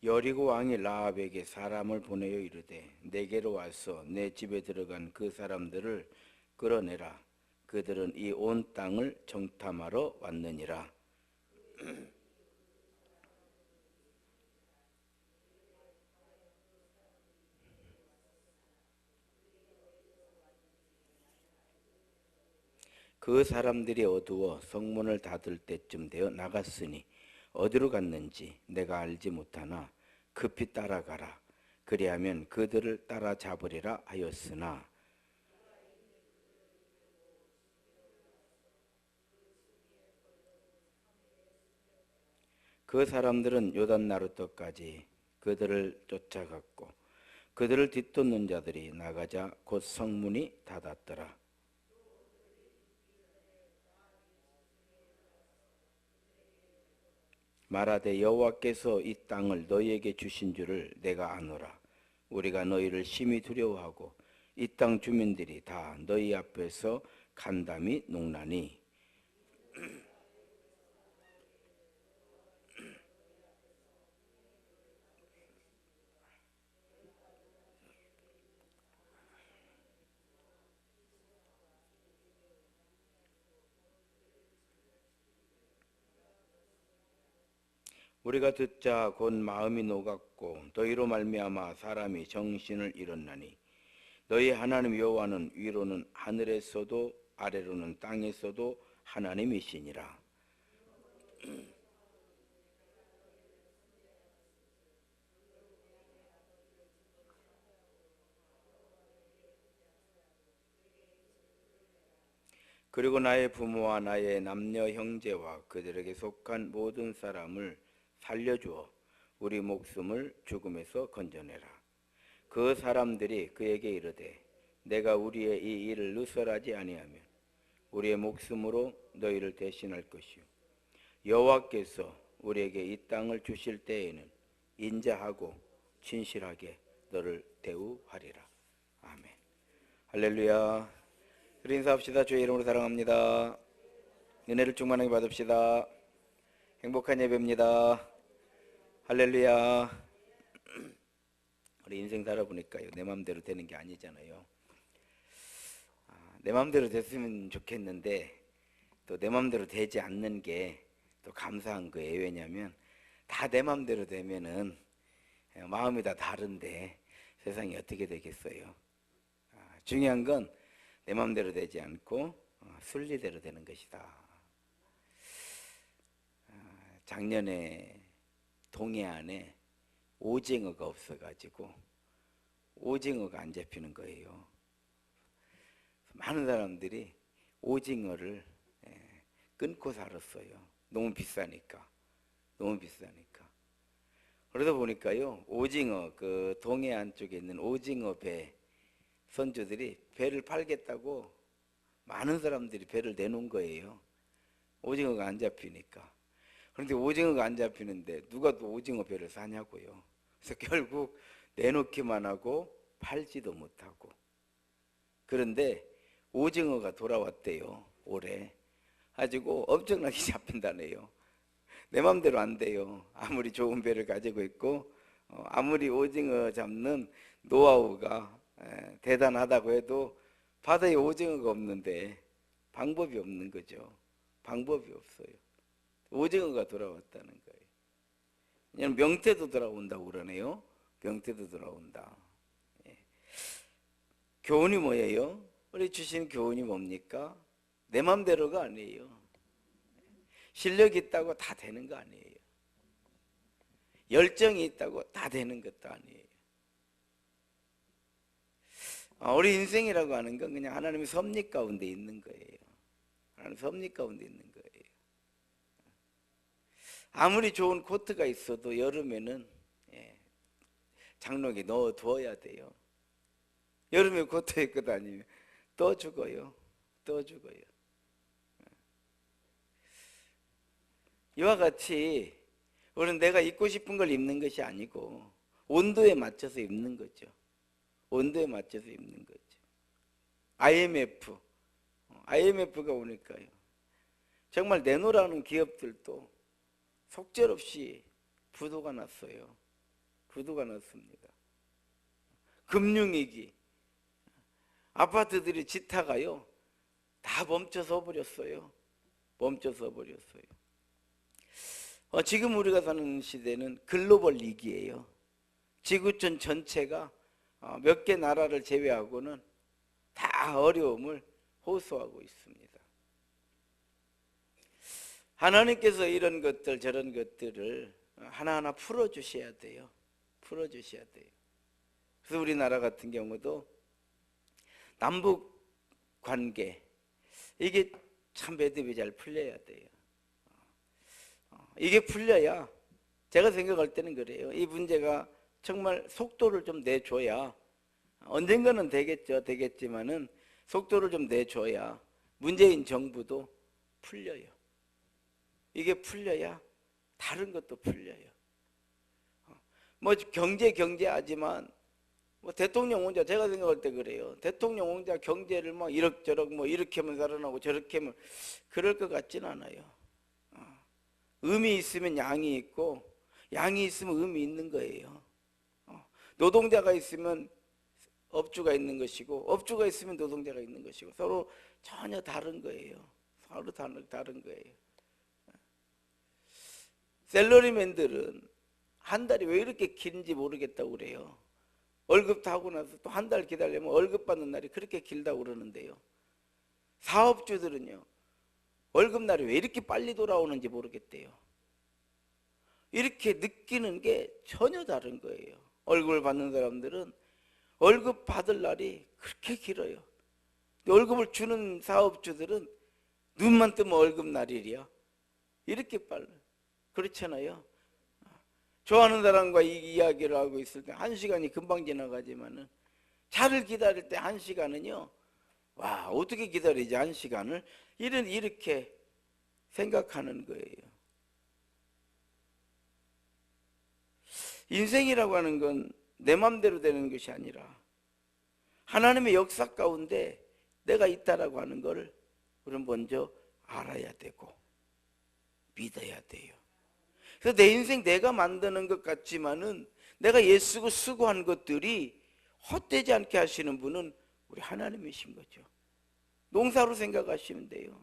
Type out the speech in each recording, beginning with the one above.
여리고 왕이 라합에게 사람을 보내어 이르되 내게로 와서 내 집에 들어간 그 사람들을 끌어내라. 그들은 이 온 땅을 정탐하러 왔느니라. 그 사람들이 어두워 성문을 닫을 때쯤 되어 나갔으니 어디로 갔는지 내가 알지 못하나 급히 따라가라. 그리하면 그들을 따라잡으리라 하였으나 그 사람들은 요단 나루터까지 그들을 쫓아갔고 그들을 뒤쫓는 자들이 나가자 곧 성문이 닫았더라. 말하되 여호와께서 이 땅을 너희에게 주신 줄을 내가 아노라. 우리가 너희를 심히 두려워하고 이 땅 주민들이 다 너희 앞에서 간담이 농나니 우리가 듣자 곧 마음이 녹았고 너희로 말미암아 사람이 정신을 잃었나니 너희 하나님 여호와는 위로는 하늘에서도 아래로는 땅에서도 하나님이시니라. 그리고 나의 부모와 나의 남녀 형제와 그들에게 속한 모든 사람을 살려주어 우리 목숨을 죽음에서 건져내라. 그 사람들이 그에게 이르되 내가 우리의 이 일을 누설하지 아니하면 우리의 목숨으로 너희를 대신할 것이요 여호와께서 우리에게 이 땅을 주실 때에는 인자하고 진실하게 너를 대우하리라. 아멘. 할렐루야. 우리 인사합시다. 주의 이름으로 사랑합니다. 은혜를 충만하게 받읍시다. 행복한 예배입니다. 할렐루야. 우리 인생 살아보니까요, 내 마음대로 되는 게 아니잖아요. 내 마음대로 됐으면 좋겠는데 또 내 마음대로 되지 않는 게 또 감사한 거예요. 왜냐하면 다 내 마음대로 되면은 마음이 다 다른데 세상이 어떻게 되겠어요. 중요한 건 내 마음대로 되지 않고 순리대로 되는 것이다. 작년에 동해안에 오징어가 없어가지고 오징어가 안 잡히는 거예요. 많은 사람들이 오징어를 끊고 살았어요. 너무 비싸니까. 너무 비싸니까. 그러다 보니까요, 오징어, 그 동해안 쪽에 있는 오징어 배 선주들이 배를 팔겠다고 많은 사람들이 배를 내놓은 거예요. 오징어가 안 잡히니까. 그런데 오징어가 안 잡히는데 누가 또 오징어 배를 사냐고요. 그래서 결국 내놓기만 하고 팔지도 못하고. 그런데 오징어가 돌아왔대요. 올해. 가지고 엄청나게 잡힌다네요. 내 맘대로 안 돼요. 아무리 좋은 배를 가지고 있고 아무리 오징어 잡는 노하우가 대단하다고 해도 바다에 오징어가 없는데 방법이 없는 거죠. 방법이 없어요. 오징어가 돌아왔다는 거예요. 그냥 명태도 돌아온다고 그러네요. 명태도 돌아온다. 교훈이 뭐예요? 우리 주신 교훈이 뭡니까? 내 맘대로가 아니에요. 실력이 있다고 다 되는 거 아니에요. 열정이 있다고 다 되는 것도 아니에요. 우리 인생이라고 하는 건 그냥 하나님의 섭리 가운데 있는 거예요. 하나님 섭리 가운데 있는 거예요. 아무리 좋은 코트가 있어도 여름에는 장롱에 넣어두어야 돼요. 여름에 코트 입고 다니면 또 죽어요. 또 죽어요. 이와 같이 우리는 내가 입고 싶은 걸 입는 것이 아니고 온도에 맞춰서 입는 거죠. 온도에 맞춰서 입는 거죠. IMF가 오니까요. 정말 내놓으라는 기업들도 속절없이 부도가 났어요. 부도가 났습니다. 금융위기, 아파트들이 지타가요 다 멈춰서 버렸어요. 멈춰서 버렸어요. 지금 우리가 사는 시대는 글로벌 위기예요. 지구촌 전체가 몇 개 나라를 제외하고는 다 어려움을 호소하고 있습니다. 하나님께서 이런 것들 저런 것들을 하나하나 풀어주셔야 돼요. 풀어주셔야 돼요. 그래서 우리나라 같은 경우도 남북 관계 이게 참 매듭이 잘 풀려야 돼요. 이게 풀려야, 제가 생각할 때는 그래요. 이 문제가 정말 속도를 좀 내줘야, 언젠가는 되겠지만은 속도를 좀 내줘야 문재인 정부도 풀려요. 이게 풀려야 다른 것도 풀려요. 뭐 경제 하지만 뭐 대통령 혼자, 제가 생각할 때 그래요. 대통령 혼자 경제를 막 이럭저럭 뭐 이렇게 하면 살아나고 저렇게 하면 그럴 것 같진 않아요. 음이 있으면 양이 있고 양이 있으면 음이 있는 거예요. 노동자가 있으면 업주가 있는 것이고 업주가 있으면 노동자가 있는 것이고 서로 전혀 다른 거예요. 서로 다른 거예요. 샐러리맨들은 한 달이 왜 이렇게 긴지 모르겠다고 그래요. 월급 타고 나서 또 한 달 기다리면 월급 받는 날이 그렇게 길다고 그러는데요. 사업주들은요 월급날이 왜 이렇게 빨리 돌아오는지 모르겠대요. 이렇게 느끼는 게 전혀 다른 거예요. 월급을 받는 사람들은 월급 받을 날이 그렇게 길어요. 월급을 주는 사업주들은 눈만 뜨면 월급날이야. 이렇게 빨라. 그렇잖아요. 좋아하는 사람과 이야기를 하고 있을 때 1시간이 금방 지나가지만은 차를 기다릴 때 1시간은요 와 어떻게 기다리지 1시간을 이렇게 생각하는 거예요. 인생이라고 하는 건 내 맘대로 되는 것이 아니라 하나님의 역사 가운데 내가 있다라고 하는 것을 우리는 먼저 알아야 되고 믿어야 돼요. 그래서 내 인생 내가 만드는 것 같지만은 내가 애쓰고 수고한 것들이 헛되지 않게 하시는 분은 우리 하나님이신 거죠. 농사로 생각하시면 돼요.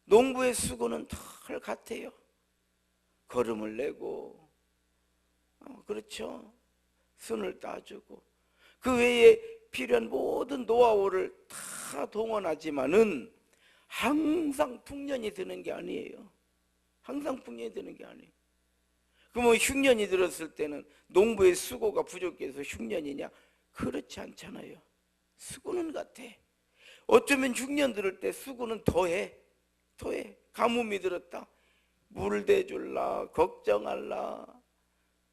농부의 수고는 털 같아요. 거름을 내고 그렇죠. 순을 따주고 그 외에 필요한 모든 노하우를 다 동원하지만은 항상 풍년이 드는 게 아니에요. 항상 풍년이 드는 게 아니에요. 그럼 흉년이 들었을 때는 농부의 수고가 부족해서 흉년이냐? 그렇지 않잖아요. 수고는 같아. 어쩌면 흉년 들을 때 수고는 더해. 가뭄이 들었다. 물 대줄라 걱정할라.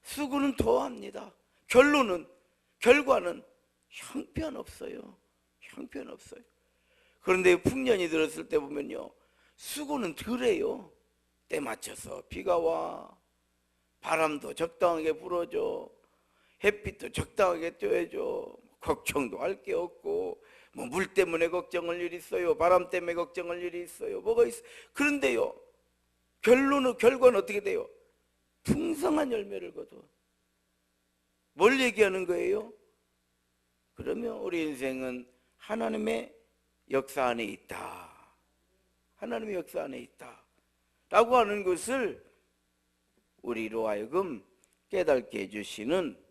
수고는 더합니다. 결과는 형편없어요. 형편없어요. 그런데 풍년이 들었을 때 보면요 수고는 덜해요. 때 맞춰서 비가 와, 바람도 적당하게 불어줘, 햇빛도 적당하게 쬐줘, 걱정도 할 게 없고 뭐 물 때문에 걱정할 일이 있어요, 바람 때문에 걱정할 일이 있어요, 뭐가 있어. 그런데요 결과는 어떻게 돼요? 풍성한 열매를 거둬. 뭘 얘기하는 거예요? 그러면 우리 인생은 하나님의 역사 안에 있다. 하나님의 역사 안에 있다 라고 하는 것을 우리로 하여금 깨닫게 해주시는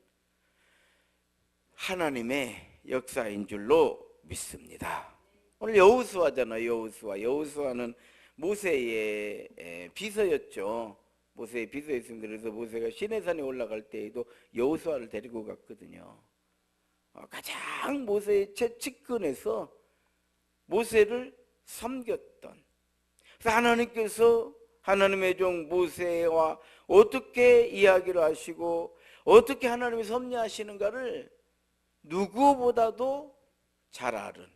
하나님의 역사인 줄로 믿습니다. 오늘 여호수아잖아요. 여호수아는 모세의 비서였죠. 모세의 비서였습니다. 그래서 모세가 시내산에 올라갈 때에도 여호수아를 데리고 갔거든요. 가장 모세의 최측근에서 모세를 섬겼던, 그래서 하나님께서 하나님의 종 모세와 어떻게 이야기를 하시고 어떻게 하나님이 섭리하시는가를 누구보다도 잘 아는,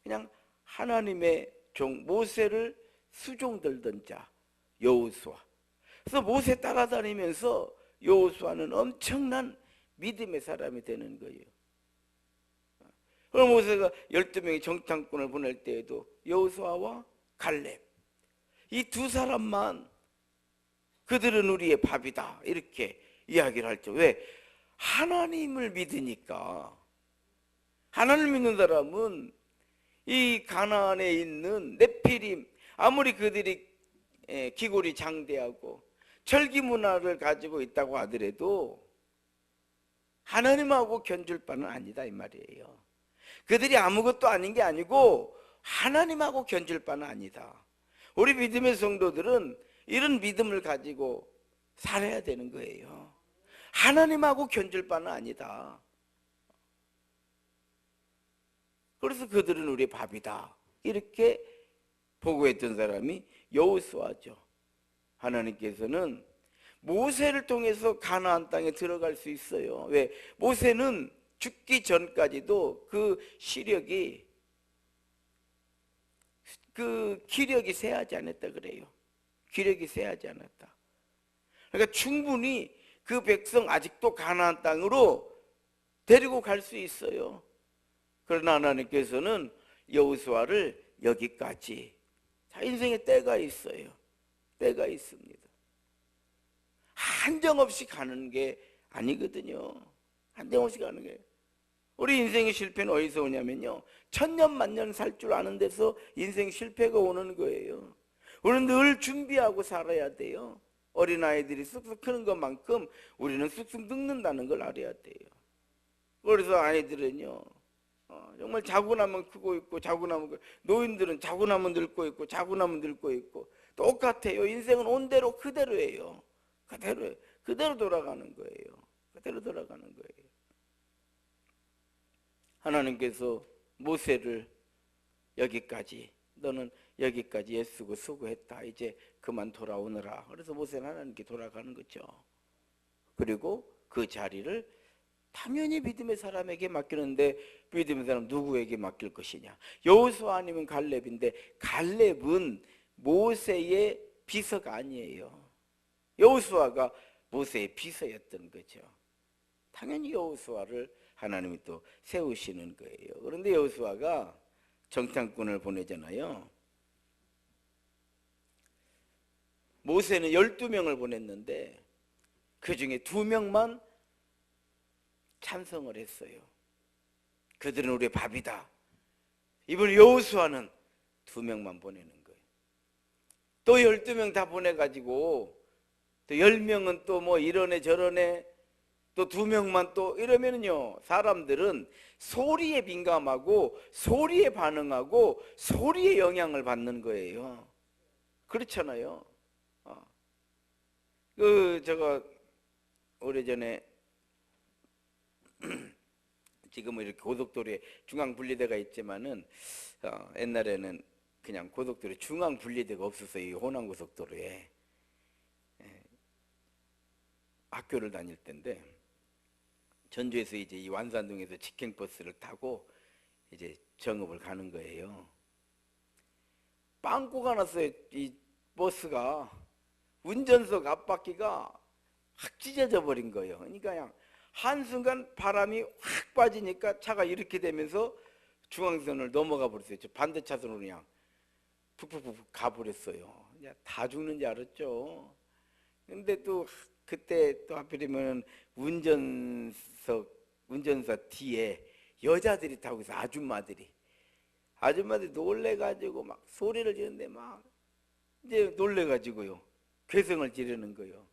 그냥 하나님의 종 모세를 수종들던 자 여호수아. 그래서 모세 따라다니면서 여호수아는 엄청난 믿음의 사람이 되는 거예요. 그럼 모세가 12명의 정탐꾼을 보낼 때에도 여호수아와 갈렙 이 두 사람만 그들은 우리의 밥이다 이렇게 이야기를 할죠. 왜? 하나님을 믿으니까. 하나님을 믿는 사람은 이 가나안에 있는 네피림, 아무리 그들이 기골이 장대하고 철기 문화를 가지고 있다고 하더라도 하나님하고 견줄 바는 아니다 이 말이에요. 그들이 아무것도 아닌 게 아니고 하나님하고 견줄 바는 아니다. 우리 믿음의 성도들은 이런 믿음을 가지고 살아야 되는 거예요. 하나님하고 견줄 바는 아니다. 그래서 그들은 우리의 밥이다 이렇게 보고했던 사람이 여호수아죠. 하나님께서는 모세를 통해서 가나안 땅에 들어갈 수 있어요. 왜? 모세는 죽기 전까지도 그 시력이, 그 기력이 쇠하지 않았다 그래요. 기력이 쇠하지 않았다. 그러니까 충분히 그 백성 아직도 가나안 땅으로 데리고 갈 수 있어요. 그러나 하나님께서는 여호수아를 여기까지, 자, 인생에 때가 있어요. 때가 있습니다. 한정없이 가는 게 아니거든요. 한정없이 가는 게. 우리 인생의 실패는 어디서 오냐면요, 천년 만년 살 줄 아는 데서 인생 실패가 오는 거예요. 우리는 늘 준비하고 살아야 돼요. 어린아이들이 쑥쑥 크는 것만큼 우리는 쑥쑥 늙는다는 걸 알아야 돼요. 그래서 아이들은요, 정말 자고 나면 크고 있고 자고 나면, 노인들은 자고 나면 늙고 있고 자고 나면 늙고 있고 똑같아요. 인생은 온대로 그대로예요. 그대로 돌아가는 거예요. 그대로 돌아가는 거예요. 하나님께서 모세를 여기까지, 너는 여기까지 애쓰고 수고했다, 이제 그만 돌아오너라. 그래서 모세는 하나님께 돌아가는 거죠. 그리고 그 자리를 당연히 믿음의 사람에게 맡기는데, 믿음의 사람 누구에게 맡길 것이냐? 여호수아 아니면 갈렙인데, 갈렙은 모세의 비서가 아니에요. 여호수아가 모세의 비서였던 거죠. 당연히 여호수아를 하나님이 또 세우시는 거예요. 그런데 여호수아가 정탐꾼을 보내잖아요. 모세는 12명을 보냈는데 그 중에 2명만 찬성을 했어요. 그들은 우리의 밥이다. 이번 여호수아는 2명만 보내는 거예요. 또 12명 다 보내가지고 또 10명은 또 뭐 이러네 저러네, 또 2명만 또 이러면요, 사람들은 소리에 민감하고 소리에 반응하고 소리에 영향을 받는 거예요. 그렇잖아요. 제가 오래전에 지금은 이렇게 고속도로에 중앙 분리대가 있지만은 옛날에는 그냥 고속도로에 중앙 분리대가 없어서 이 호남 고속도로에 학교를 다닐 때인데, 전주에서 이제 이 완산동에서 직행버스를 타고 이제 정읍을 가는 거예요. 빵꾸가 났어요. 이 버스가 운전석 앞바퀴가 확 찢어져 버린 거예요. 그러니까 그냥 한순간 바람이 확 빠지니까 차가 이렇게 되면서 중앙선을 넘어가 버렸어요. 저 반대 차선으로 그냥 푹푹푹 가버렸어요. 그냥 다 죽는 줄 알았죠. 근데 또 그때 또 하필이면 운전사 뒤에 여자들이 타고 있어. 아줌마들이 놀래가지고 막 소리를 지르는데 막 이제 놀래가지고요, 괴성을 지르는 거예요.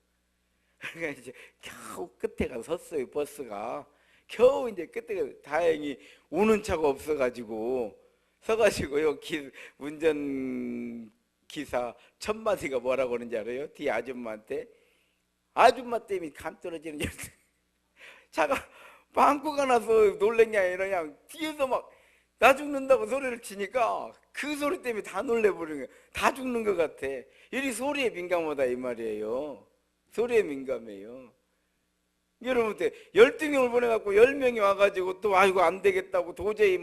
그러니까 이제 겨우 끝에 가서 섰어요. 버스가 겨우 이제 끝에 가서, 다행히 오는 차가 없어가지고 서가지고요, 운전기사 첫 마디가 뭐라고 하는지 알아요? 뒤에 아줌마한테, 아줌마 때문에 간 떨어지는 줄 알았어요. 차가 빵꾸가 나서 놀란 게 아니라 그냥 뒤에서 막 나 죽는다고 소리를 치니까 그 소리 때문에 다 놀래버리는 거예요. 다 죽는 것 같아. 이리 소리에 민감하다 이 말이에요. 소리에 민감해요. 여러분, 12명을 보내갖고 10명이 와가지고 또 아이고 안 되겠다고 도저히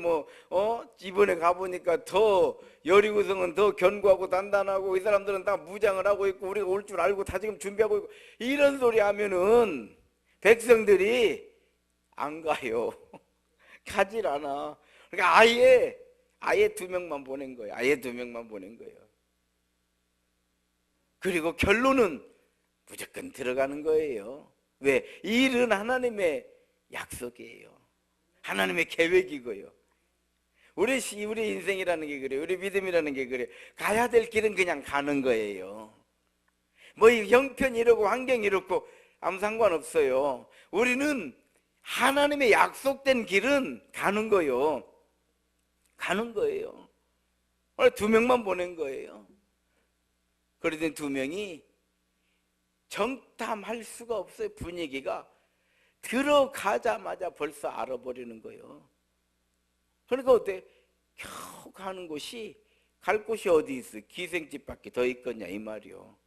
이번에 가보니까 더 여리고성은 더 견고하고 단단하고 이 사람들은 다 무장을 하고 있고 우리가 올 줄 알고 다 지금 준비하고 있고, 이런 소리 하면은 백성들이 안 가요. 가질 않아. 그러니까 아예 2명만 보낸 거예요. 아예 2명만 보낸 거예요. 그리고 결론은 무조건 들어가는 거예요. 왜? 이 일은 하나님의 약속이에요. 하나님의 계획이고요. 우리 인생이라는 게 그래요. 우리 믿음이라는 게 그래요. 가야 될 길은 그냥 가는 거예요. 뭐 형편이 이렇고 환경이 이렇고 아무 상관없어요. 우리는 하나님의 약속된 길은 가는 거예요. 가는 거예요. 오늘 2명만 보낸 거예요. 그러더니 2명이 정탐할 수가 없어요. 분위기가 들어가자마자 벌써 알아버리는 거예요. 그러니까 어때? 겨우 가는 곳이, 갈 곳이 어디 있어? 기생집밖에 더 있겠냐 이 말이요.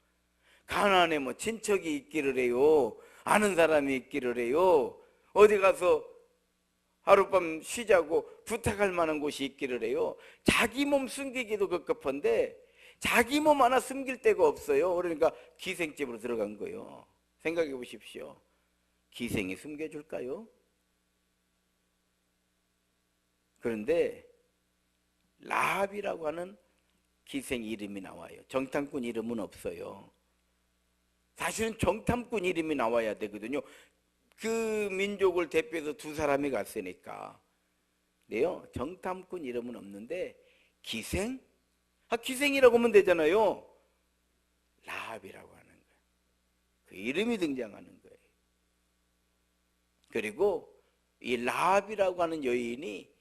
가나안에 뭐 친척이 있기를 해요. 아는 사람이 있기를 해요. 어디 가서 하룻밤 쉬자고 부탁할 만한 곳이 있기를 해요. 자기 몸 숨기기도 급급한데 자기 몸 하나 숨길 데가 없어요. 그러니까 기생집으로 들어간 거예요. 생각해 보십시오. 기생이 숨겨줄까요? 그런데 라합이라고 하는 기생 이름이 나와요. 정탐꾼 이름은 없어요. 사실은 정탐꾼 이름이 나와야 되거든요. 그 민족을 대표해서 2사람이 갔으니까. 네요. 정탐꾼 이름은 없는데 기생? 기생이라고 하면 되잖아요. 라합이라고 하는 거예요. 그 이름이 등장하는 거예요. 그리고 이 라합이라고 하는 여인이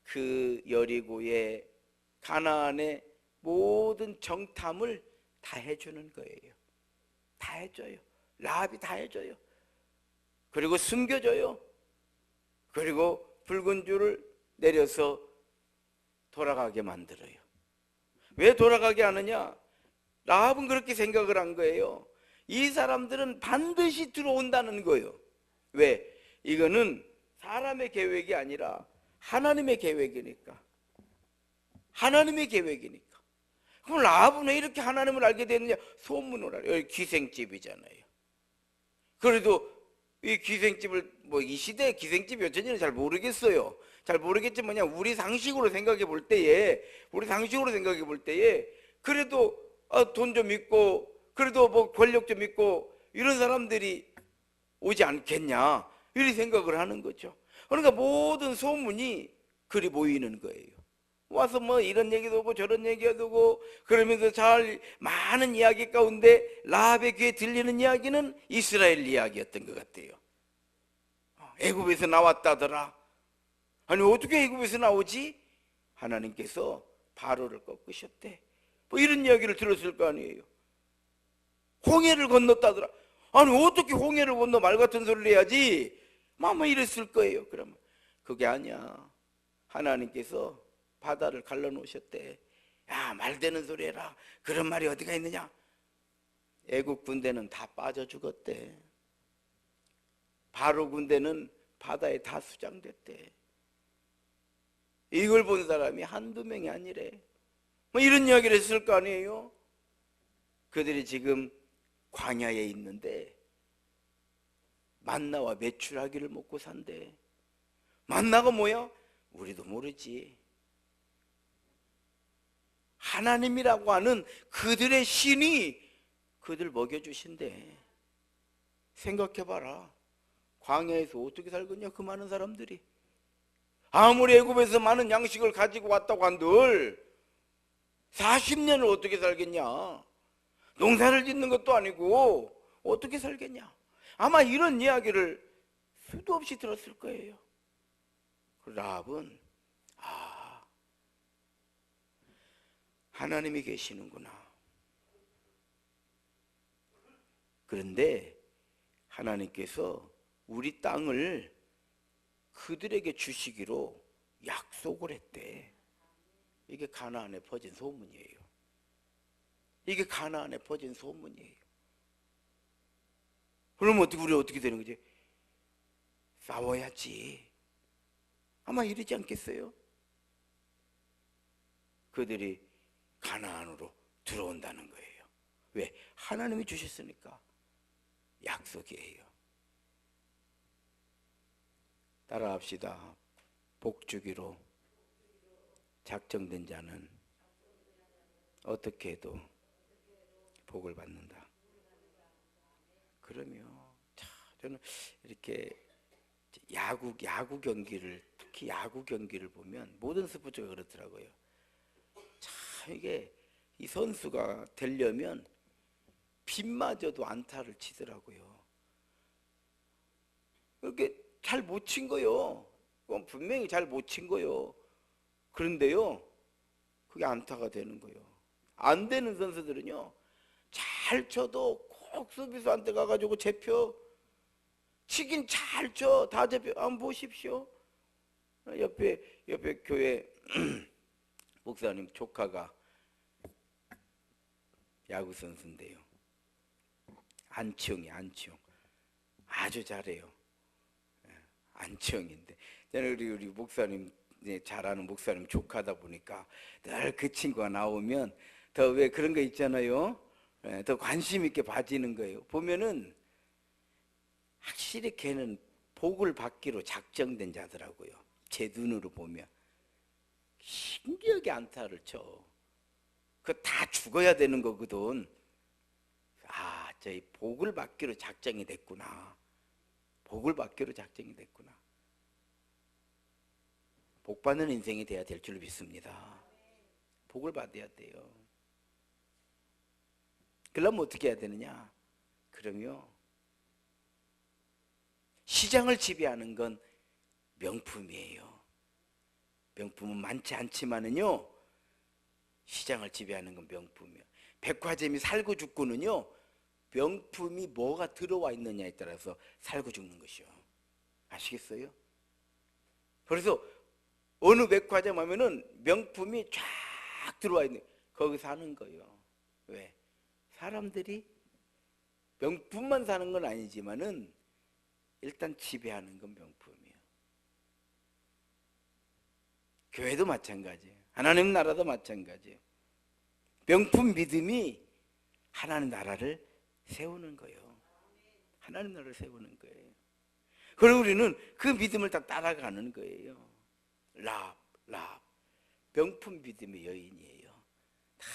그 여리고의 가나안의 모든 정탐을 다 해주는 거예요. 다 해줘요. 라합이 다 해줘요. 그리고 숨겨줘요. 그리고 붉은 줄을 내려서 돌아가게 만들어요. 왜 돌아가게 하느냐? 라합은 그렇게 생각을 한 거예요. 이 사람들은 반드시 들어온다는 거예요. 왜? 이거는 사람의 계획이 아니라 하나님의 계획이니까. 하나님의 계획이니까. 그럼 라합은 왜 이렇게 하나님을 알게 됐느냐? 소문을 알아요. 여기 기생집이잖아요. 그래도 이 기생집을 이 시대에 기생집이 어쩐지는 잘 모르겠어요. 잘 모르겠지만 그냥 우리 상식으로 생각해 볼 때에 그래도 돈 좀 있고 그래도 뭐 권력 좀 있고 이런 사람들이 오지 않겠냐 이렇게 생각을 하는 거죠. 그러니까 모든 소문이 그리 모이는 거예요. 와서 뭐 이런 얘기도 하고 저런 얘기도 하고 그러면서 잘 많은 이야기 가운데 라합의 귀에 들리는 이야기는 이스라엘 이야기였던 것 같아요. 애굽에서 나왔다더라. 아니 어떻게 애굽에서 나오지? 하나님께서 바로를 꺾으셨대. 뭐 이런 이야기를 들었을 거 아니에요. 홍해를 건넜다더라. 아니 어떻게 홍해를 건너 말 같은 소리를 해야지? 뭐 이랬을 거예요. 그러면 그게 아니야. 하나님께서 바다를 갈라놓으셨대. 야, 말 되는 소리 해라. 그런 말이 어디가 있느냐? 애국 군대는 다 빠져 죽었대. 바로 군대는 바다에 다 수장됐대. 이걸 본 사람이 한두 명이 아니래. 뭐 이런 이야기를 했을 거 아니에요? 그들이 지금 광야에 있는데 만나와 메추라기를 먹고 산대. 만나가 뭐야? 우리도 모르지. 하나님이라고 하는 그들의 신이 그들 먹여주신대. 생각해봐라. 광야에서 어떻게 살겠냐 그 많은 사람들이. 아무리 애굽에서 많은 양식을 가지고 왔다고 한들 40년을 어떻게 살겠냐. 농사를 짓는 것도 아니고 어떻게 살겠냐. 아마 이런 이야기를 수도 없이 들었을 거예요. 라합은 하나님이 계시는구나. 그런데 하나님께서 우리 땅을 그들에게 주시기로 약속을 했대. 이게 가나안에 퍼진 소문이에요. 이게 가나안에 퍼진 소문이에요. 그러면 우리 어떻게 되는 거지? 싸워야지. 아마 이러지 않겠어요? 그들이 가나안으로 들어온다는 거예요. 왜? 하나님이 주셨으니까. 약속이에요. 따라합시다. 복 주기로 작정된 자는 어떻게 해도 복을 받는다. 그러면 자, 저는 이렇게 야구 경기를, 특히 야구 경기를 보면 모든 스포츠가 그렇더라고요. 참 이게 이 선수가 되려면 빗 맞아도 안타를 치더라고요. 그렇게 잘 못 친 거요. 그건 분명히 잘 못 친 거요. 그런데요, 그게 안타가 되는 거예요. 안 되는 선수들은요, 잘 쳐도 꼭 수비수한테 가가지고 잡혀. 치긴 잘 쳐. 다 잡혀. 한번 보십시오. 옆에 교회 목사님 조카가 야구 선수인데요. 안치홍이 안치홍. 아주 잘해요. 안치홍인데 저는 우리 목사님, 잘 아는 목사님 조카다 보니까 늘 그 친구가 나오면 더 왜 그런 거 있잖아요. 더 관심 있게 봐지는 거예요. 보면은 확실히 걔는 복을 받기로 작정된 자더라고요. 제 눈으로 보면 신기하게 안타를 쳐. 그거 다 죽어야 되는 거거든. 아, 저희 복을 받기로 작정이 됐구나. 복을 받기로 작정이 됐구나. 복 받는 인생이 돼야 될 줄 믿습니다. 복을 받아야 돼요. 그러면 어떻게 해야 되느냐? 그러면 시장을 지배하는 건 명품이에요. 명품은 많지 않지만은요, 시장을 지배하는 건 명품이에요. 백화점이 살고 죽고는요, 명품이 뭐가 들어와 있느냐에 따라서 살고 죽는 것이요. 아시겠어요? 그래서 어느 백화점 하면은 명품이 쫙 들어와 있는, 거기 사는 거예요. 왜? 사람들이 명품만 사는 건 아니지만은 일단 지배하는 건 명품이에요. 교회도 마찬가지예요. 하나님 나라도 마찬가지예요. 명품 믿음이 하나님 나라를 세우는 거예요. 하나님 나라를 세우는 거예요. 그리고 우리는 그 믿음을 다 따라가는 거예요. 랍 명품 믿음의 여인이에요. 다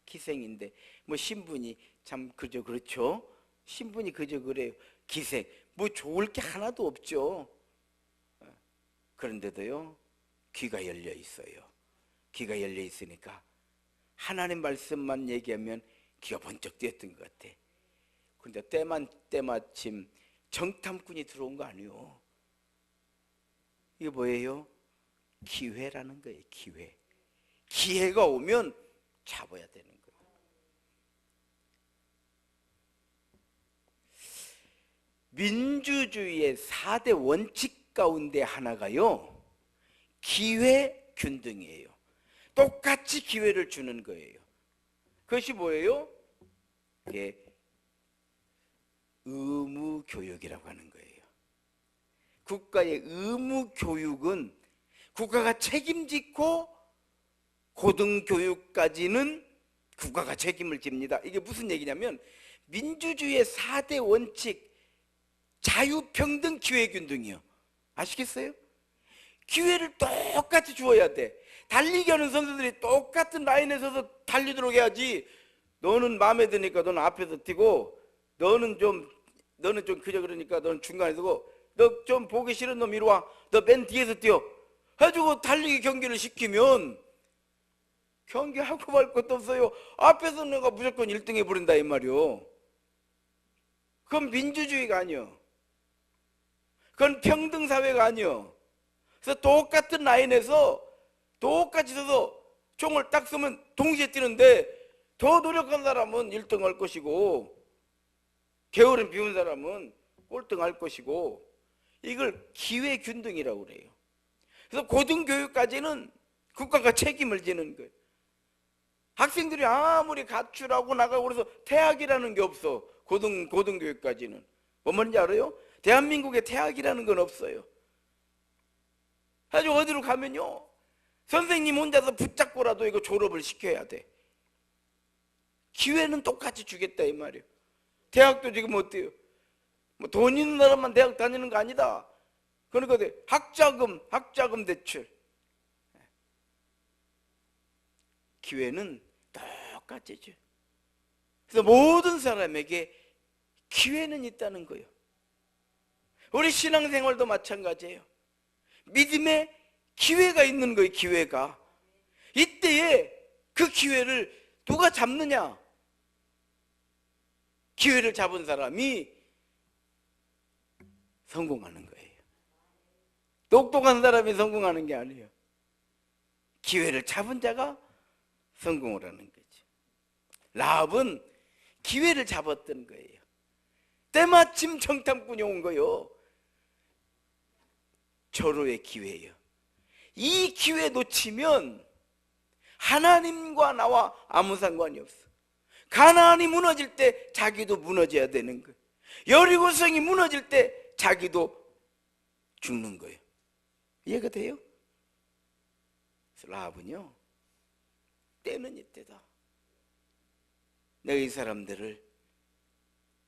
기생인데 뭐 신분이 참 그저 그렇죠. 신분이 그저 그래요. 기생 뭐 좋을 게 하나도 없죠. 그런데도요, 귀가 열려 있어요. 귀가 열려 있으니까 하나님 말씀만 얘기하면 귀가 번쩍 뜨였던 것 같아. 근데 때마침 정탐꾼이 들어온 거 아니에요. 이게 뭐예요? 기회라는 거예요. 기회. 기회가 오면 잡아야 되는 거예요. 민주주의의 4대 원칙 가운데 하나가요, 기회균등이에요. 똑같이 기회를 주는 거예요. 그것이 뭐예요? 이게 의무교육이라고 하는 거예요. 국가의 의무교육은 국가가 책임지고 고등교육까지는 국가가 책임을 집니다. 이게 무슨 얘기냐면 민주주의의 4대 원칙, 자유평등 기회균등이요. 아시겠어요? 기회를 똑같이 주어야 돼. 달리기 하는 선수들이 똑같은 라인에 서서 달리도록 해야지. 너는 마음에 드니까 너는 앞에서 뛰고, 너는 좀 그저 그러니까 너는 중간에 서고, 너 좀 보기 싫은 놈 이리 와, 너 맨 뒤에서 뛰어 해주고 달리기 경기를 시키면 경기하고 말 것도 없어요. 앞에서 내가 무조건 1등 해버린다 이 말이요. 그건 민주주의가 아니요. 그건 평등사회가 아니요. 그래서 똑같은 라인에서 똑같이 서서 총을 딱 쏘면 동시에 뛰는데 더 노력한 사람은 1등 할 것이고 게으름 피운 사람은 꼴등 할 것이고, 이걸 기회균등이라고 그래요. 그래서 고등교육까지는 국가가 책임을 지는 거예요. 학생들이 아무리 가출하고 나가고 그래서 퇴학이라는 게 없어. 고등교육까지는. 뭔 말인지 알아요? 대한민국에 퇴학이라는 건 없어요. 아주 어디로 가면요, 선생님 혼자서 붙잡고라도 이거 졸업을 시켜야 돼. 기회는 똑같이 주겠다 이 말이에요. 대학도 지금 어때요? 뭐 돈 있는 사람만 대학 다니는 거 아니다. 그러니까 학자금 대출. 기회는 똑같이 줘. 그래서 모든 사람에게 기회는 있다는 거예요. 우리 신앙생활도 마찬가지예요. 믿음에 기회가 있는 거예요. 기회가. 이때에 그 기회를 누가 잡느냐? 기회를 잡은 사람이 성공하는 거예요. 똑똑한 사람이 성공하는 게 아니에요. 기회를 잡은 자가 성공을 하는 거죠. 라합은 기회를 잡았던 거예요. 때마침 정탐꾼이 온 거요. 절호의 기회예요. 이 기회 놓치면 하나님과 나와 아무 상관이 없어. 가나안이 무너질 때 자기도 무너져야 되는 거예요. 여리고성이 무너질 때 자기도 죽는 거예요. 이해가 돼요? 라합은요, 때는 이때다. 내가 이 사람들을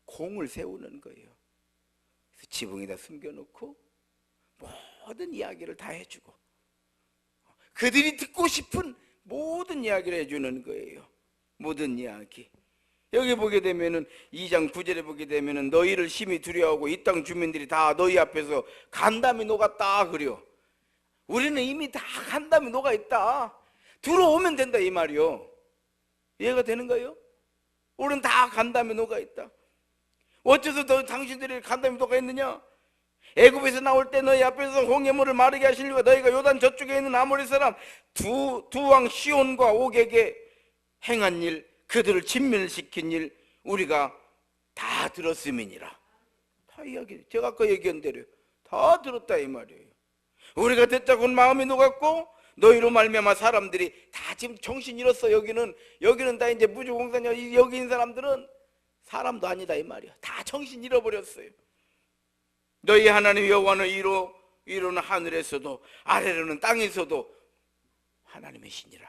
공을 세우는 거예요. 그래서 지붕에다 숨겨놓고 모든 이야기를 다 해주고 그들이 듣고 싶은 모든 이야기를 해주는 거예요. 모든 이야기. 여기 보게 되면은 2장 9절에 보게 되면은 너희를 심히 두려워하고 이 땅 주민들이 다 너희 앞에서 간담이 녹았다 그래요. 우리는 이미 다 간담이 녹아 있다. 들어오면 된다 이 말이요. 이해가 되는 거예요? 우리는 다 간담이 녹아 있다. 어째서 당신들이 간담이 녹아 있느냐? 애굽에서 나올 때 너희 앞에서 홍해물을 마르게 하시려고 너희가 요단 저쪽에 있는 아모리 사람 두 왕 시온과 옥에게 행한 일, 그들을 진멸시킨 일 우리가 다 들었음이니라. 다 이야기, 제가 아까 얘기한 대로 다 들었다 이 말이에요. 우리가 듣자고 마음이 녹았고 너희로 말미암아 사람들이 다 지금 정신 잃었어. 여기는 다 이제 무주공산이야. 여기 있는 사람들은 사람도 아니다 이 말이야. 다 정신 잃어버렸어요. 너희 하나님 여호와는 위로는 하늘에서도 아래로는 땅에서도 하나님의 신이라.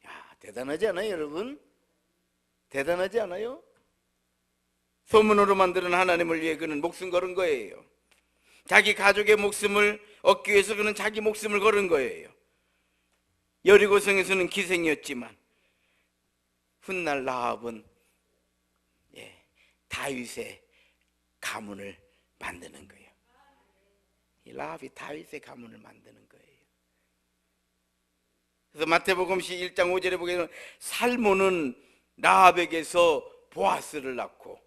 야, 대단하지 않아요 여러분? 대단하지 않아요? 소문으로 만드는 하나님을 위해 그는 목숨 걸은 거예요. 자기 가족의 목숨을 얻기 위해서 그는 자기 목숨을 걸은 거예요. 여리고성에서는 기생이었지만 훗날 라합은 다윗의 가문을 만드는 거예요. 이 라합이 다윗의 가문을 만드는 거예요. 그래서 마태복음 1장 5절에 보게 되면 살몬은 라합에게서 보아스를 낳고,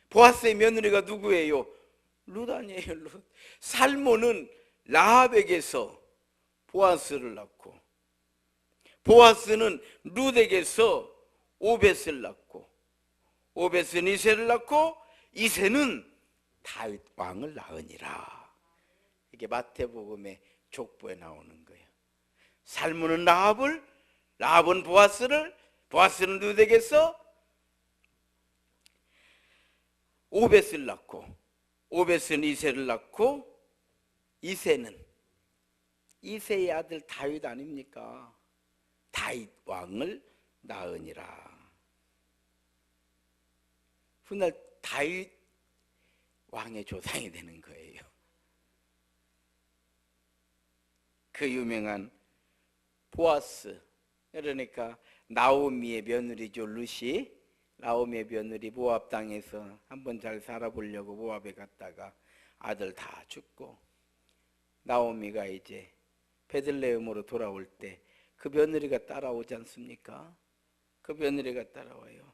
보아스의 며느리가 누구예요? 룻 아니에요. 룻. 살몬은 라합에게서 보아스를 낳고, 보아스는 룻에게서 오벳을 낳고, 오벳은 이새를 낳고, 이새는 다윗 왕을 낳으니라. 이게 마태복음의 족보에 나오는 거예요. 살몬은 라합을, 라합은 보아스를, 보아스는 룻에게서 오벳을 낳고, 오벳은 이새를 낳고, 이새는 이새의 아들 다윗 아닙니까? 다윗 왕을 낳으니라. 훗날 다윗 왕의 조상이 되는 거예요. 그 유명한 보아스, 그러니까 나오미의 며느리죠. 룻이 나오미의 며느리 모압 땅에서 한번 잘 살아보려고 모압에 갔다가 아들 다 죽고, 나오미가 이제 베들레헴으로 돌아올 때 그 며느리가 따라오지 않습니까? 그 며느리가 따라와요.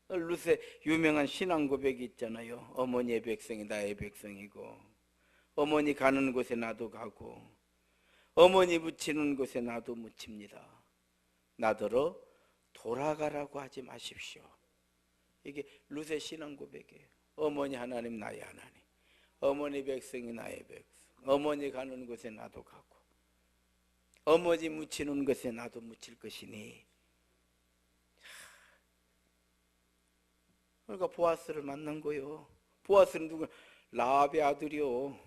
룻의 유명한 신앙 고백이 있잖아요. 어머니의 백성이 나의 백성이고, 어머니 가는 곳에 나도 가고, 어머니 묻히는 곳에 나도 묻힙니다. 나더러 돌아가라고 하지 마십시오. 이게 룻의 신앙 고백이에요. 어머니 하나님 나의 하나님, 어머니 백성이 나의 백성, 어머니 가는 곳에 나도 가고, 어머니 묻히는 곳에 나도 묻힐 것이니. 그러니까 보아스를 만난 거요. 보아스는 누구? 라합의 아들이요.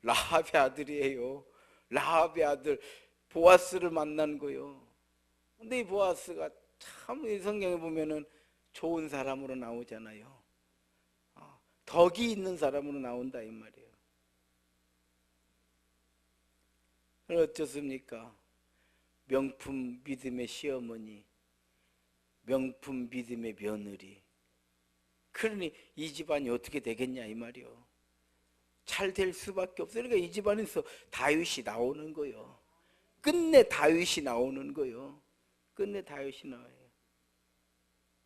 라합의 아들이에요. 라합의 아들 보아스를 만난 거요. 근데 이 보아스가 참 이 성경에 보면은 좋은 사람으로 나오잖아요. 덕이 있는 사람으로 나온다 이 말이에요. 어쩌습니까? 명품 믿음의 시어머니, 명품 믿음의 며느리. 그러니 이 집안이 어떻게 되겠냐 이 말이요. 잘 될 수밖에 없어요. 그러니까 이 집안에서 다윗이 나오는 거요. 끝내 다윗이 나오는 거요. 끝내 다윗이 나와요.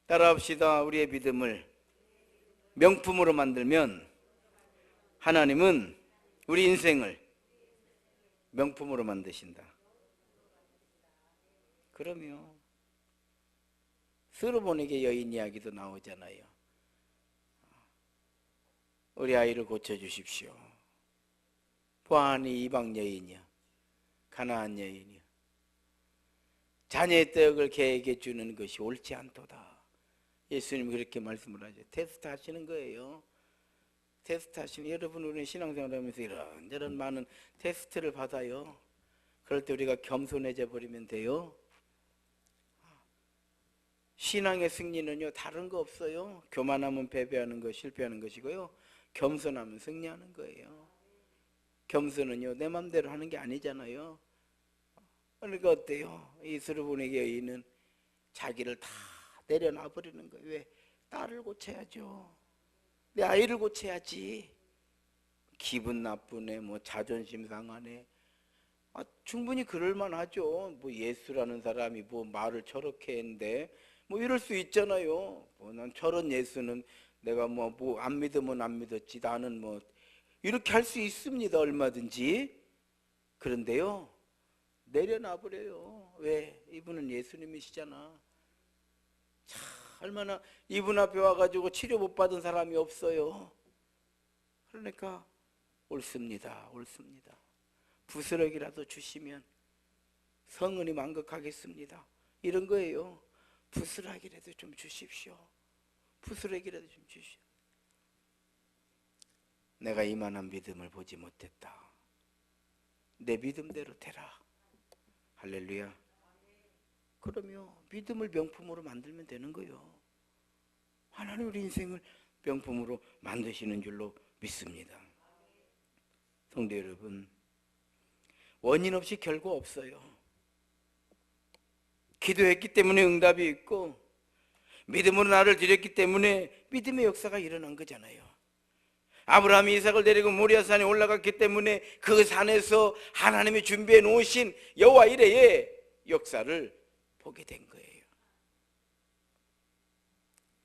따라합시다. 우리의 믿음을 명품으로 만들면 하나님은 우리 인생을 명품으로 만드신다. 그러면 스로보닉의 여인 이야기도 나오잖아요. 우리 아이를 고쳐주십시오. 보아하니 이방 여인이야, 가나안 여인이야. 자녀의 떡을 개에게 주는 것이 옳지 않도다. 예수님이 그렇게 말씀을 하죠. 테스트 하시는 거예요. 테스트 하시는, 여러분 우리는 신앙생활 하면서 이런저런 많은 테스트를 받아요. 그럴 때 우리가 겸손해져 버리면 돼요. 신앙의 승리는요 다른 거 없어요. 교만하면 패배하는 거, 실패하는 것이고요, 겸손하면 승리하는 거예요. 겸손은요 내 맘대로 하는 게 아니잖아요. 그러니까 어때요? 이 스로보닉의 여인은 자기를 다 내려놔 버리는 거예요. 왜? 딸을 고쳐야죠. 내 아이를 고쳐야지. 기분 나쁘네, 뭐 자존심 상하네. 충분히 그럴만 하죠. 뭐 예수라는 사람이 뭐 말을 저렇게 했는데 뭐 이럴 수 있잖아요. 뭐 난 저런 예수는 내가 뭐 안 믿으면 안 믿었지, 나는 뭐 이렇게 할 수 있습니다. 얼마든지. 그런데요 내려놔 버려요. 왜? 이분은 예수님이시잖아. 참 얼마나 이분 앞에 와가지고 치료 못 받은 사람이 없어요. 그러니까 옳습니다. 옳습니다. 부스러기라도 주시면 성은이 만극하겠습니다. 이런 거예요. 부스러기라도 좀 주십시오. 부스러기라도 좀 주십시오. 내가 이만한 믿음을 보지 못했다. 내 믿음대로 되라. 할렐루야. 그러면 믿음을 명품으로 만들면 되는 거예요. 하나님 우리 인생을 명품으로 만드시는 줄로 믿습니다. 성도 여러분, 원인 없이 결과 없어요. 기도했기 때문에 응답이 있고, 믿음으로 나를 드렸기 때문에 믿음의 역사가 일어난 거잖아요. 아브라함이 이삭을 데리고 모리아산에 올라갔기 때문에 그 산에서 하나님이 준비해 놓으신 여호와 이레의 역사를 보게 된 거예요.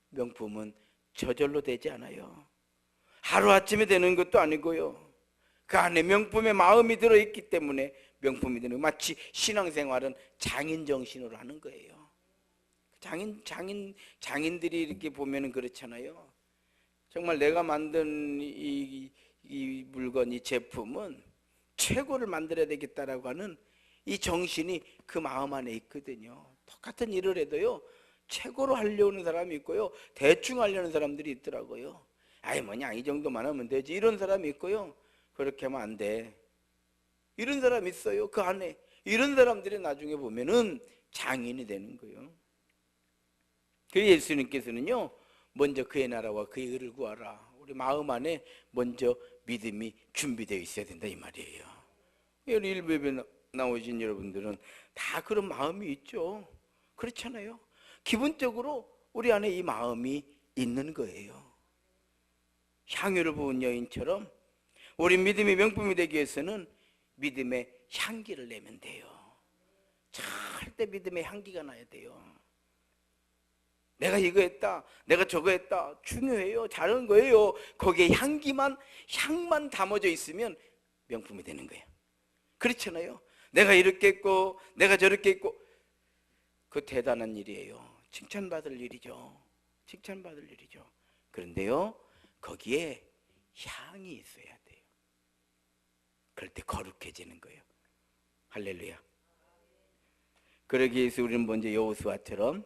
명품은 저절로 되지 않아요. 하루아침에 되는 것도 아니고요. 그 안에 명품의 마음이 들어있기 때문에 명품이 되는 거예요. 마치 신앙생활은 장인 정신으로 하는 거예요. 장인들이 이렇게 보면은 그렇잖아요. 정말 내가 만든 이 물건, 이 제품은 최고를 만들어야 되겠다라고 하는 이 정신이 그 마음 안에 있거든요. 똑같은 일을 해도요 최고로 하려는 사람이 있고요, 대충 하려는 사람들이 있더라고요. 아이 뭐냐 이 정도만 하면 되지, 이런 사람이 있고요, 그렇게 하면 안 돼, 이런 사람이 있어요. 그 안에 이런 사람들이 나중에 보면은 장인이 되는 거예요. 그래서 예수님께서는요 먼저 그의 나라와 그의 의를 구하라. 우리 마음 안에 먼저 믿음이 준비되어 있어야 된다 이 말이에요. 여기 일부에 나오신 여러분들은 다 그런 마음이 있죠. 그렇잖아요. 기본적으로 우리 안에 이 마음이 있는 거예요. 향유를 부은 여인처럼 우리 믿음이 명품이 되기 위해서는 믿음의 향기를 내면 돼요. 절대 믿음의 향기가 나야 돼요. 내가 이거 했다, 내가 저거 했다, 중요해요. 잘하는 거예요. 거기에 향만 담아져 있으면 명품이 되는 거예요. 그렇잖아요. 내가 이렇게 했고 내가 저렇게 했고, 그 대단한 일이에요. 칭찬받을 일이죠. 칭찬받을 일이죠. 그런데요 거기에 향이 있어야 돼요. 그럴 때 거룩해지는 거예요. 할렐루야. 그러기 위해서 우리는 먼저 여호수아처럼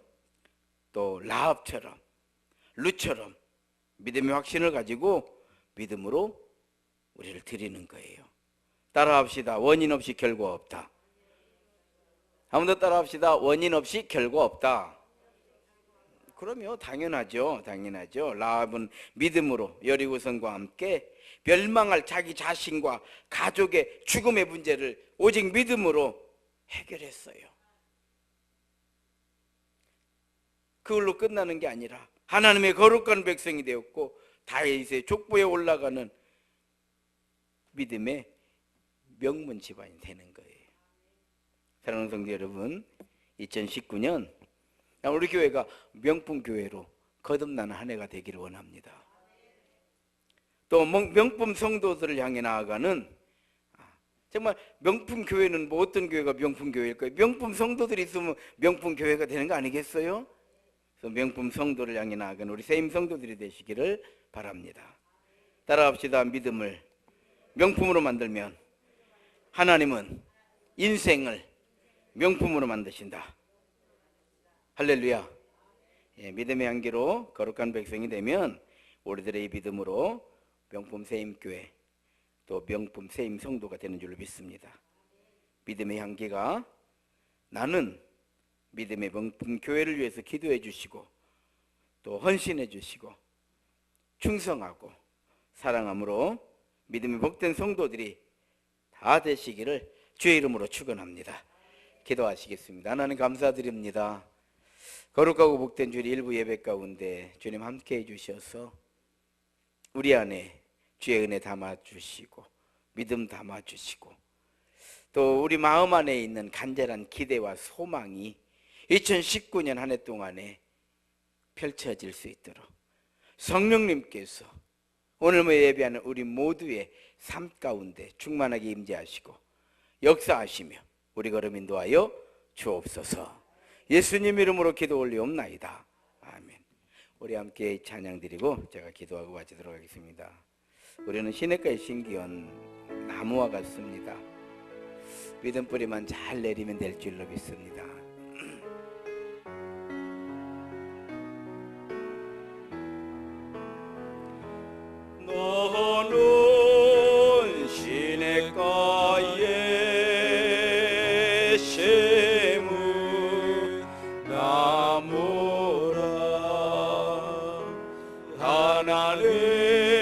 또 라합처럼 룻처럼 믿음의 확신을 가지고 믿음으로 우리를 드리는 거예요. 따라합시다. 원인 없이 결과 없다. 한 번 더 따라합시다. 원인 없이 결과 없다. 그럼요. 당연하죠. 당연하죠. 라합은 믿음으로 여리고성과 함께 멸망할 자기 자신과 가족의 죽음의 문제를 오직 믿음으로 해결했어요. 그걸로 끝나는 게 아니라 하나님의 거룩한 백성이 되었고 다윗의 족보에 올라가는 믿음의 명문 집안이 되는 거예요. 사랑하는 성도 여러분, 2019년 우리 교회가 명품 교회로 거듭나는 한 해가 되기를 원합니다. 또 명품 성도들을 향해 나아가는, 정말 명품 교회는 뭐 어떤 교회가 명품 교회일까요? 명품 성도들이 있으면 명품 교회가 되는 거 아니겠어요? 그래서 명품 성도를 향해 나아가는 우리 세임 성도들이 되시기를 바랍니다. 따라합시다. 믿음을 명품으로 만들면 하나님은 인생을 명품으로 만드신다. 할렐루야. 믿음의 향기로 거룩한 백성이 되면 우리들의 믿음으로 명품 세임교회 또 명품 세임 성도가 되는 줄로 믿습니다. 믿음의 향기가 나는 믿음의 명품 교회를 위해서 기도해 주시고 또 헌신해 주시고 충성하고 사랑함으로 믿음의 복된 성도들이 다 되시기를 주의 이름으로 축원합니다. 기도하시겠습니다. 하나님 감사드립니다. 거룩하고 복된 주일 일부 예배 가운데 주님 함께해 주셔서 우리 안에 주의 은혜 담아주시고 믿음 담아주시고 또 우리 마음 안에 있는 간절한 기대와 소망이 2019년 한 해 동안에 펼쳐질 수 있도록 성령님께서 오늘 예배하는 우리 모두의 삶 가운데 충만하게 임재하시고 역사하시며 우리 걸음 인도하여 주옵소서. 예수님 이름으로 기도 올리옵나이다. 아멘. 우리 함께 찬양 드리고 제가 기도하고 마치도록 하겠습니다. 우리는 시냇가의 신기한 나무와 같습니다. 믿음 뿌리만 잘 내리면 될 줄로 믿습니다. 너는 시냇가의 심은 나무라.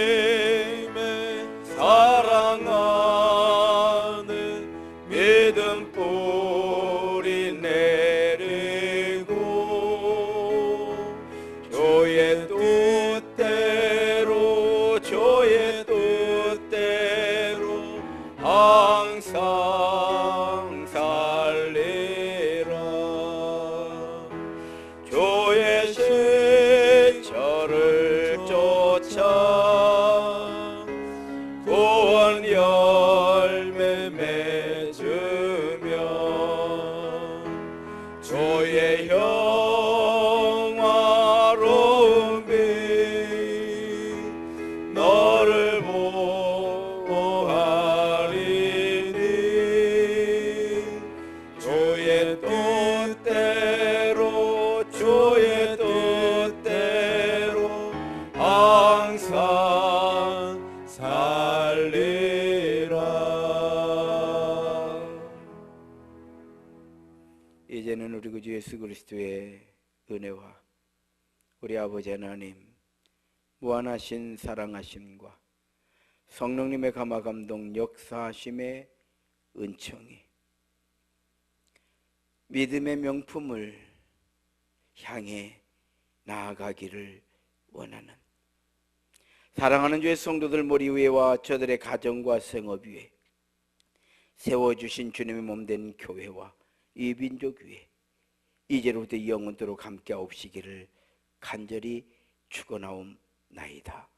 하나님의 사랑하는 믿음 뿌리 내리고 주의 뜻대로 주의 뜻대로 항상 살리라. 주의 식처를 쫓아 구원 열매 맺으며 주의 영화로운 빛 너를 보호하리니 주의 뜻대로 주의 뜻대로 항상 살리라. 이제는 우리 구주 예수 그리스도의 은혜와 우리 아버지 하나님 무한하신 사랑하심과 성령님의 감화감동 역사하심의 은총이 믿음의 명품을 향해 나아가기를 원하는 사랑하는 주의 성도들 머리 위에와 저들의 가정과 생업 위에 세워주신 주님의 몸된 교회와 이 민족 위에 이제로부터 영원토록 함께하옵시기를 간절히 축원하옵나이다.